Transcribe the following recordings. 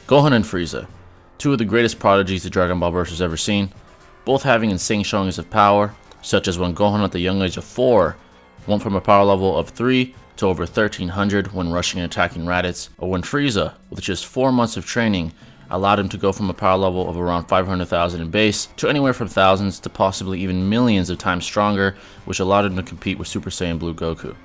Gohan and Frieza, two of the greatest prodigies the Dragon Ball verse has ever seen, both having insane showings of power, such as when Gohan at the young age of 4 went from a power level of 3 to over 1300 when rushing and attacking Raditz, or when Frieza, with just 4 months of training, allowed him to go from a power level of around 500,000 in base to anywhere from thousands to possibly even millions of times stronger, which allowed him to compete with Super Saiyan Blue Goku.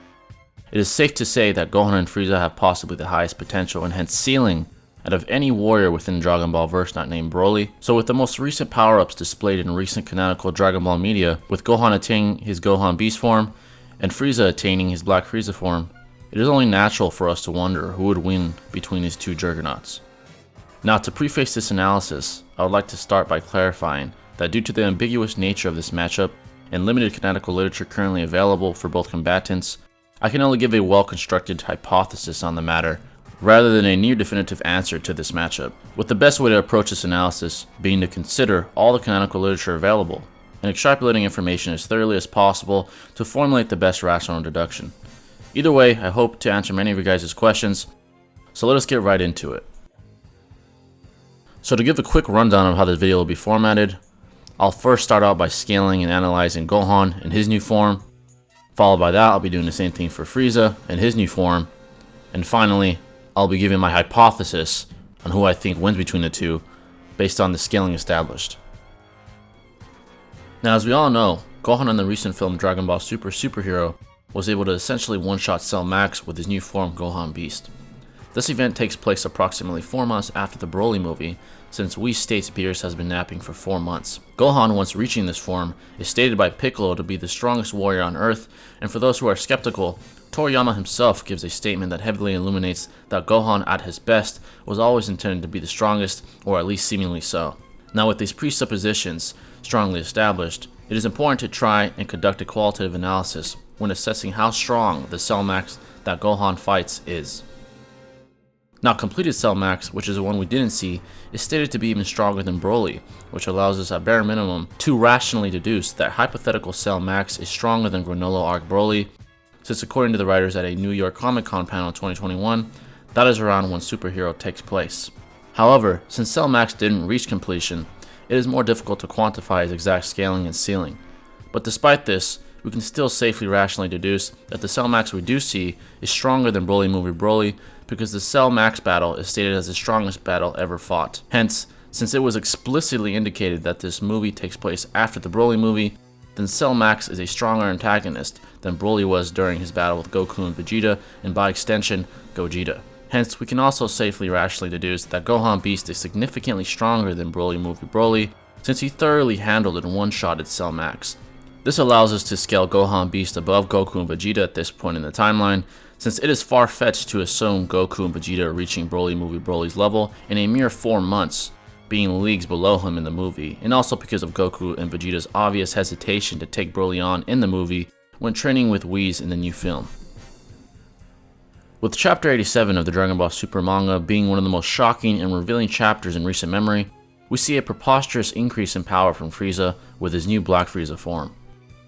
It is safe to say that Gohan and Frieza have possibly the highest potential and hence ceiling out of any warrior within Dragon Ball verse not named Broly. So with the most recent power-ups displayed in recent canonical Dragon Ball media, with Gohan attaining his Gohan Beast form and Frieza attaining his Black Frieza form, it is only natural for us to wonder who would win between these two juggernauts. Now, to preface this analysis, I would like to start by clarifying that due to the ambiguous nature of this matchup and limited canonical literature currently available for both combatants, I can only give a well-constructed hypothesis on the matter rather than a near-definitive answer to this matchup, with the best way to approach this analysis being to consider all the canonical literature available and extrapolating information as thoroughly as possible to formulate the best rational deduction. Either way, I hope to answer many of you guys' questions, so let us get right into it. So to give a quick rundown of how this video will be formatted, I'll first start out by scaling and analyzing Gohan in his new form. Followed by that, I'll be doing the same thing for Frieza in his new form. And finally, I'll be giving my hypothesis on who I think wins between the two based on the scaling established. Now, as we all know, Gohan in the recent film Dragon Ball Super Superhero was able to essentially one-shot Cell Max with his new form Gohan Beast. This event takes place approximately 4 months after the Broly movie, since Whis states Beerus has been napping for 4 months. Gohan, once reaching this form, is stated by Piccolo to be the strongest warrior on Earth, and for those who are skeptical, Toriyama himself gives a statement that heavily illuminates that Gohan at his best was always intended to be the strongest, or at least seemingly so. Now, with these presuppositions strongly established, it is important to try and conduct a qualitative analysis when assessing how strong the Cell Max that Gohan fights is. Now, completed Cell Max, which is the one we didn't see, is stated to be even stronger than Broly, which allows us at bare minimum to rationally deduce that hypothetical Cell Max is stronger than Granola Arc Broly, since according to the writers at a New York Comic Con panel in 2021, that is around when Superhero takes place. However, since Cell Max didn't reach completion, it is more difficult to quantify its exact scaling and ceiling. But despite this, we can still safely rationally deduce that the Cell Max we do see is stronger than Broly Movie Broly, because the Cell Max battle is stated as the strongest battle ever fought. Hence, since it was explicitly indicated that this movie takes place after the Broly movie, then Cell Max is a stronger antagonist than Broly was during his battle with Goku and Vegeta, and by extension, Gogeta. Hence, we can also safely rationally deduce that Gohan Beast is significantly stronger than Broly Movie Broly, since he thoroughly handled and one-shotted Cell Max. This allows us to scale Gohan Beast above Goku and Vegeta at this point in the timeline, since it is far-fetched to assume Goku and Vegeta are reaching Broly Movie Broly's level in a mere 4 months, being leagues below him in the movie, and also because of Goku and Vegeta's obvious hesitation to take Broly on in the movie when training with Whis in the new film. With Chapter 87 of the Dragon Ball Super manga being one of the most shocking and revealing chapters in recent memory, we see a preposterous increase in power from Frieza with his new Black Frieza form.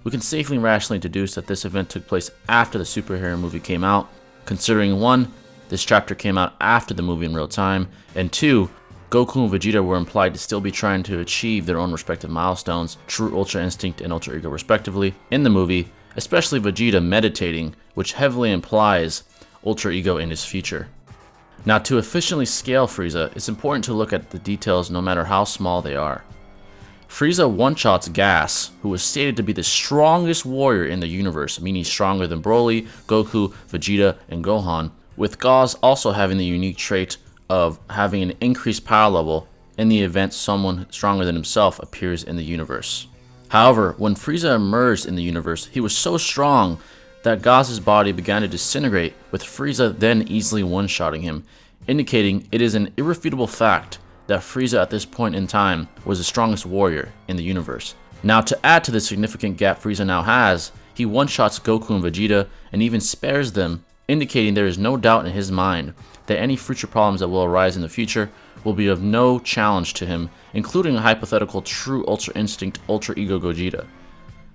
We can safely and rationally deduce that this event took place after the superhero movie came out, considering 1, this chapter came out after the movie in real time, and 2, Goku and Vegeta were implied to still be trying to achieve their own respective milestones, True Ultra Instinct and Ultra Ego respectively, in the movie, especially Vegeta meditating, which heavily implies Ultra Ego in his future. Now, to efficiently scale Frieza, it's important to look at the details no matter how small they are. Frieza one-shots Gas, who was stated to be the strongest warrior in the universe, meaning stronger than Broly, Goku, Vegeta, and Gohan, with Gauss also having the unique trait of having an increased power level in the event someone stronger than himself appears in the universe. However, when Frieza emerged in the universe, he was so strong that Gauss' body began to disintegrate, with Frieza then easily one-shotting him, indicating it is an irrefutable fact that Frieza at this point in time was the strongest warrior in the universe. Now, to add to the significant gap Frieza now has, he one-shots Goku and Vegeta and even spares them, indicating there is no doubt in his mind that any future problems that will arise in the future will be of no challenge to him, including a hypothetical True Ultra Instinct Ultra Ego Gogeta.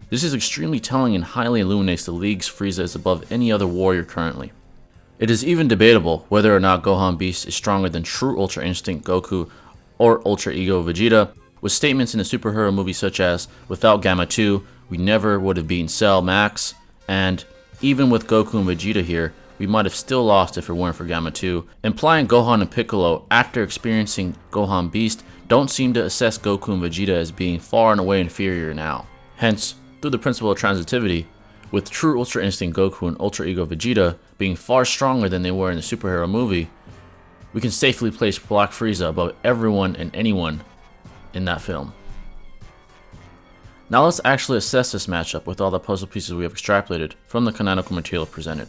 This is extremely telling and highly illuminates the leagues Frieza is above any other warrior currently. It is even debatable whether or not Gohan Beast is stronger than true Ultra Instinct Goku or Ultra Ego Vegeta, with statements in the superhero movie such as, "Without Gamma 2, we never would have beaten Cell Max," and "Even with Goku and Vegeta here, we might have still lost if it weren't for Gamma 2, implying Gohan and Piccolo, after experiencing Gohan Beast, don't seem to assess Goku and Vegeta as being far and away inferior now. Hence, through the principle of transitivity, with true Ultra Instinct Goku and Ultra Ego Vegeta being far stronger than they were in the superhero movie, we can safely place Black Frieza above everyone and anyone in that film. Now let's actually assess this matchup with all the puzzle pieces we have extrapolated from the canonical material presented.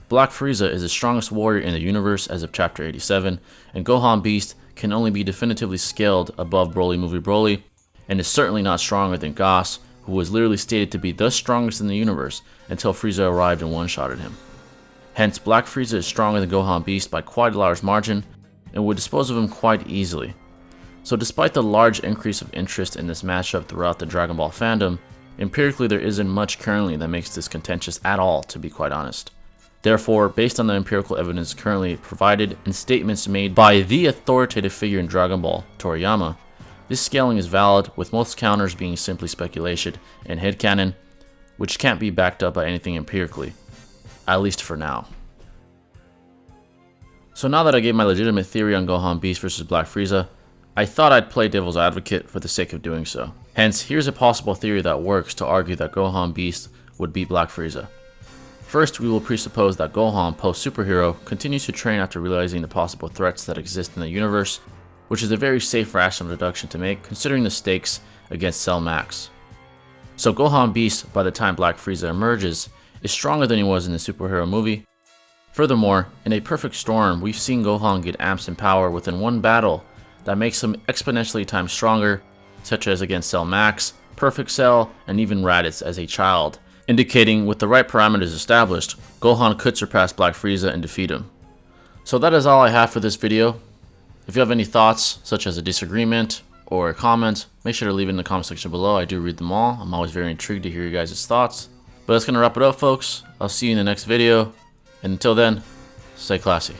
Black Frieza is the strongest warrior in the universe as of Chapter 87, and Gohan Beast can only be definitively scaled above Broly Movie Broly, and is certainly not stronger than Goss, who was literally stated to be the strongest in the universe until Frieza arrived and one-shotted him. Hence, Black Frieza is stronger than Gohan Beast by quite a large margin, and would dispose of him quite easily. So despite the large increase of interest in this matchup throughout the Dragon Ball fandom, empirically there isn't much currently that makes this contentious at all, to be quite honest. Therefore, based on the empirical evidence currently provided and statements made by the authoritative figure in Dragon Ball, Toriyama, this scaling is valid, with most counters being simply speculation and headcanon, which can't be backed up by anything empirically, at least for now. So now that I gave my legitimate theory on Gohan Beast versus Black Frieza, I thought I'd play devil's advocate for the sake of doing so. Hence, here's a possible theory that works to argue that Gohan Beast would beat Black Frieza. First, we will presuppose that Gohan, post-superhero, continues to train after realizing the possible threats that exist in the universe, which is a very safe rational deduction to make considering the stakes against Cell Max. So Gohan Beast, by the time Black Frieza emerges, is stronger than he was in the superhero movie. Furthermore, in a perfect storm, we've seen Gohan get amps in power within one battle that makes him exponentially times stronger, such as against Cell Max, Perfect Cell, and even Raditz as a child, indicating with the right parameters established, Gohan could surpass Black Frieza and defeat him. So that is all I have for this video. If you have any thoughts, such as a disagreement or a comment, make sure to leave it in the comment section below. I do read them all. I'm always very intrigued to hear your guys' thoughts. But that's going to wrap it up, folks. I'll see you in the next video. And until then, stay classy.